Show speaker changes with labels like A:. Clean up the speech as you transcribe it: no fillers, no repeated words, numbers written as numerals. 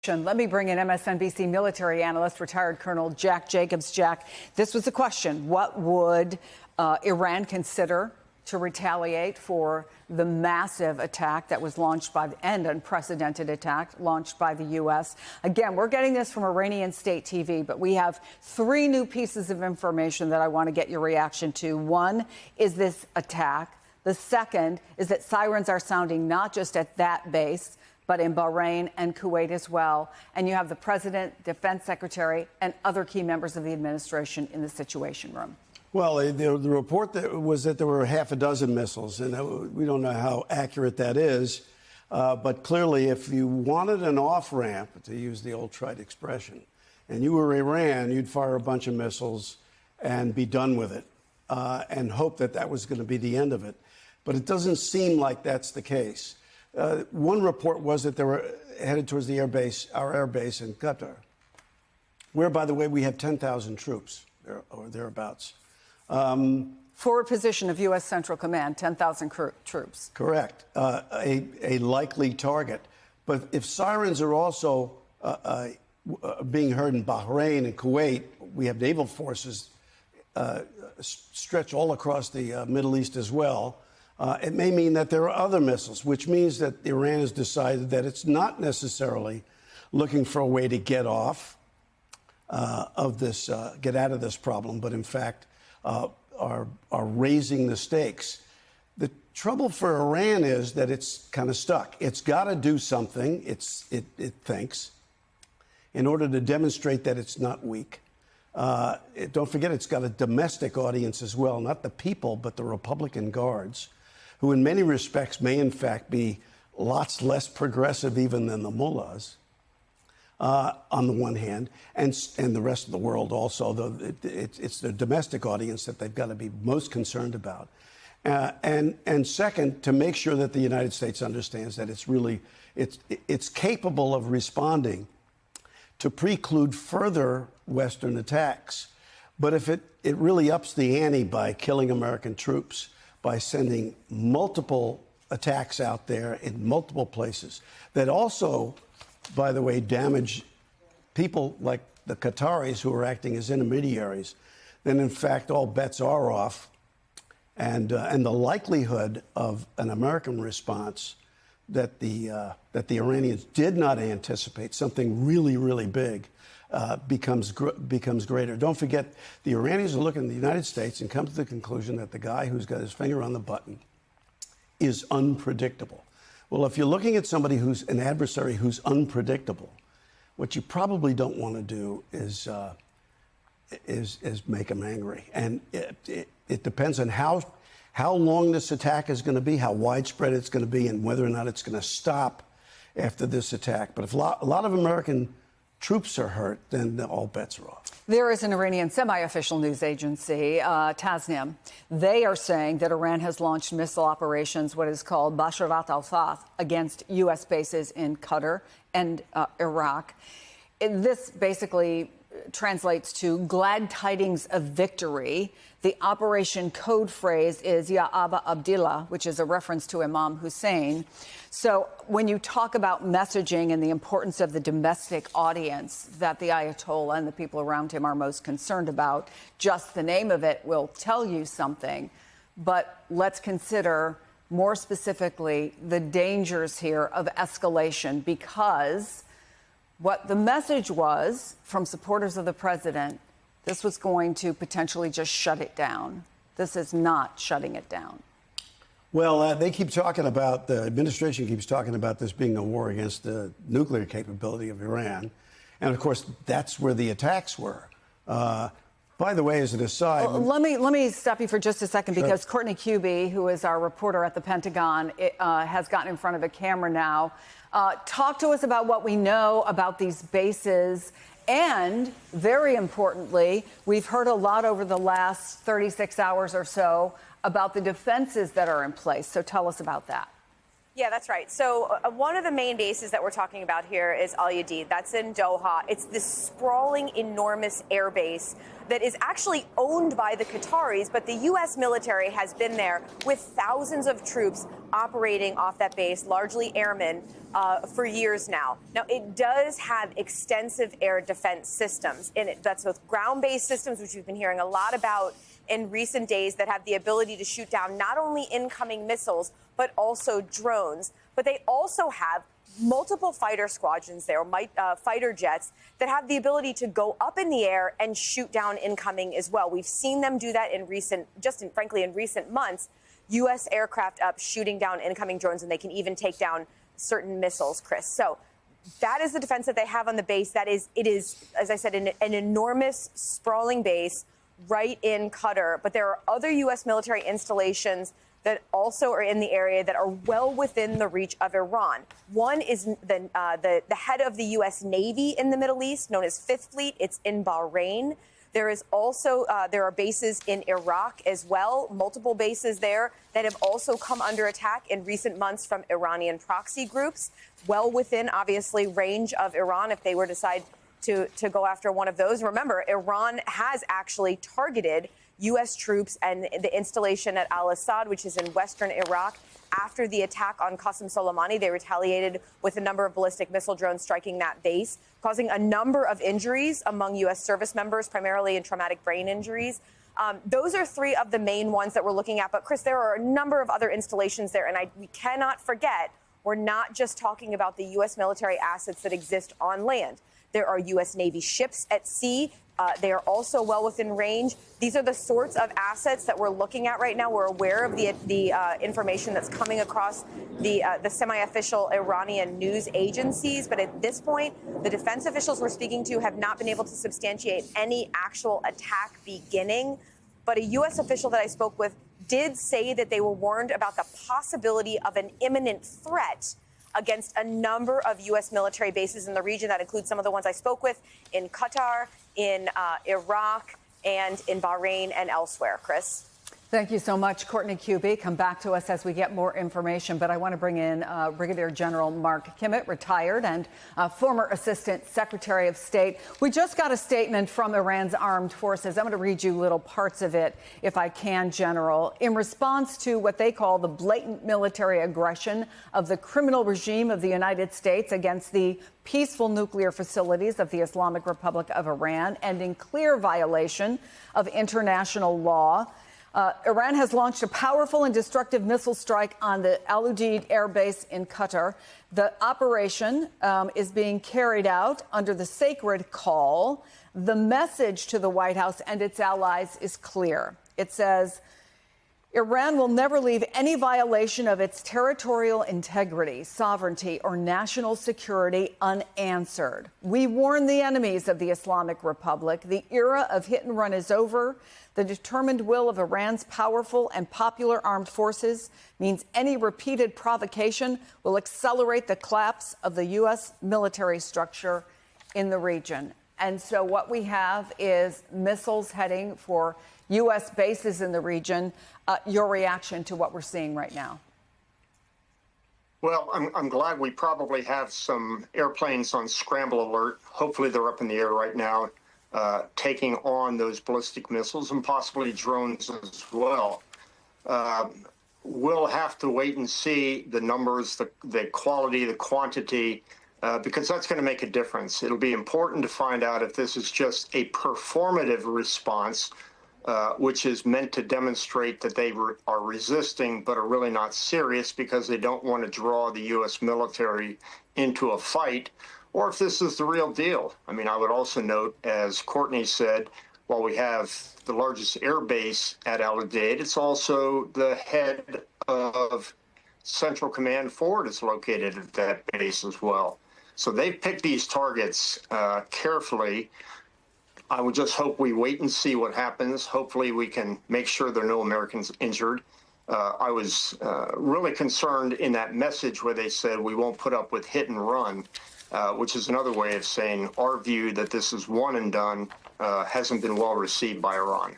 A: Let me bring in MSNBC military analyst, retired Colonel Jack Jacobs. Jack, this was the question. What would Iran consider to retaliate for the massive attack that was launched by and unprecedented attack launched by the U.S.? Again, we're getting this from Iranian state TV, but we have three new pieces of information that I want to get your reaction to. One is this attack. The second is that sirens are sounding not just at that base, but in Bahrain and Kuwait as well. And you have the president, defense secretary, and other key members of the administration in the Situation Room.
B: Well, the report was that there were half a dozen missiles, and we don't know how accurate that is. But clearly, if you wanted an off-ramp, to use the old trite expression, and you were Iran, you'd fire a bunch of missiles and be done with it, and hope that that was going to be the end of it. But it doesn't seem like that's the case. One report was that they were headed towards the our air base in Qatar, where, by the way, we have 10,000 troops or thereabouts.
A: Forward position of U.S. Central Command, 10,000 troops.
B: Correct. A likely target. But if sirens are also being heard in Bahrain and Kuwait, we have naval forces stretch all across the Middle East as well. It may mean that there are other missiles, which means that Iran has decided that it's not necessarily looking for a way to get off of this, get out of this problem, but in fact are raising the stakes. The trouble for Iran is that it's kind of stuck. It's got to do something, it thinks, in order to demonstrate that it's not weak. Don't forget, it's got a domestic audience as well, not the people, but the Republican guards, who in many respects may in fact be lots less progressive even than the mullahs, on the one hand, and the rest of the world also, though it's the domestic audience that they've got to be most concerned about. And second, to make sure that the United States understands that it's capable of responding to preclude further Western attacks. But if it really ups the ante by killing American troops, by sending multiple attacks out there in multiple places that also, by the way, damage people like the Qataris who are acting as intermediaries, then in fact all bets are off. And the likelihood of an American response that the Iranians did not anticipate, something really, really big, becomes greater. Don't forget, the Iranians are looking at the United States and come to the conclusion that the guy who's got his finger on the button is unpredictable. Well, if you're looking at somebody who's an adversary who's unpredictable, what you probably don't want to do is make them angry. And it depends on how long this attack is going to be, how widespread it's going to be, and whether or not it's going to stop after this attack. But if a lot of American troops are hurt, then all bets are off.
A: There is an Iranian semi-official news agency, Tasnim. They are saying that Iran has launched missile operations, what is called Basharat al-Fath, against U.S. bases in Qatar and Iraq. This basically translates to glad tidings of victory. The operation code phrase is Ya Aba Abdillah, which is a reference to Imam Hussein. So when you talk about messaging and the importance of the domestic audience that the Ayatollah and the people around him are most concerned about, just the name of it will tell you something. But let's consider more specifically the dangers here of escalation, because what the message was from supporters of the president, this was going to potentially just shut it down. This is not shutting it down.
B: Well, they keep talking about, the administration keeps talking about this being a war against the nuclear capability of Iran. And of course, that's where the attacks were. By the way, as an aside...
A: Well, let me stop you for just a second,
B: Sure.
A: because Courtney Cuby, who is our reporter at the Pentagon, has gotten in front of a camera now. Talk to us about what we know about these bases. And very importantly, we've heard a lot over the last 36 hours or so about the defenses that are in place. So tell us about that.
C: Yeah, that's right. So one of the main bases that we're talking about here is Udeid. That's in Doha. It's this sprawling, enormous air base that is actually owned by the Qataris, but the U.S. military has been there with thousands of troops operating off that base, largely airmen, for years now. Now, it does have extensive air defense systems in it. That's both ground-based systems, which we've been hearing a lot about in recent days, that have the ability to shoot down not only incoming missiles, but also drones. But they also have multiple fighter squadrons there, fighter jets, that have the ability to go up in the air and shoot down incoming as well. We've seen them do that in frankly, in recent months. U.S. aircraft up shooting down incoming drones, and they can even take down certain missiles, Chris. So that is the defense that they have on the base. It is, as I said, an enormous, sprawling base right in Qatar. But there are other U.S. military installations that also are in the area that are well within the reach of Iran. One is the head of the U.S. Navy in the Middle East, known as Fifth Fleet. It's in Bahrain. There is also there are bases in Iraq as well, multiple bases there that have also come under attack in recent months from Iranian proxy groups, well within, obviously, range of Iran if they were to decide to go after one of those. Remember, Iran has actually targeted U.S. troops and the installation at al-Assad, which is in western Iraq. After the attack on Qasem Soleimani, they retaliated with a number of ballistic missile drones striking that base, causing a number of injuries among U.S. service members, primarily in traumatic brain injuries. Those are three of the main ones that we're looking at. But, Chris, there are a number of other installations there, and we cannot forget, we're not just talking about the U.S. military assets that exist on land. There are U.S. Navy ships at sea. They are also well within range. These are the sorts of assets that we're looking at right now. We're aware of the information that's coming across the semi-official Iranian news agencies. But at this point, the defense officials we're speaking to have not been able to substantiate any actual attack beginning. But a U.S. official that I spoke with did say that they were warned about the possibility of an imminent threat against a number of U.S. military bases in the region. That includes some of the ones I spoke with in Qatar, in Iraq, and in Bahrain and elsewhere. Chris?
A: Thank you so much, Courtney Kube. Come back to us as we get more information. But I want to bring in Brigadier General Mark Kimmett, retired and former Assistant Secretary of State. We just got a statement from Iran's armed forces. I'm going to read you little parts of it, if I can, General. In response to what they call the blatant military aggression of the criminal regime of the United States against the peaceful nuclear facilities of the Islamic Republic of Iran, and in clear violation of international law, Iran has launched a powerful and destructive missile strike on the Udeid Air Base in Qatar. The operation is being carried out under the sacred call. The message to the White House and its allies is clear. It says, Iran will never leave any violation of its territorial integrity, sovereignty, or national security unanswered. We warn the enemies of the Islamic Republic. The era of hit and run is over. The determined will of Iran's powerful and popular armed forces means any repeated provocation will accelerate the collapse of the U.S. military structure in the region. And so what we have is missiles heading for U.S. bases in the region. Your reaction to what we're seeing right now?
D: Well, I'm glad we probably have some airplanes on scramble alert. Hopefully they're up in the air right now, taking on those ballistic missiles and possibly drones as well. We'll have to wait and see the numbers, the quality, the quantity, because that's going to make a difference. It'll be important to find out if this is just a performative response, which is meant to demonstrate that they are resisting but are really not serious because they don't want to draw the U.S. military into a fight, or if this is the real deal. I mean, I would also note, as Courtney said, while we have the largest air base at Udeid, it's also the head of Central Command Forward is located at that base as well. So they've picked these targets carefully. I would just hope we wait and see what happens. Hopefully we can make sure there are no Americans injured. I was really concerned in that message where they said we won't put up with hit and run, which is another way of saying our view that this is one and done hasn't been well received by Iran.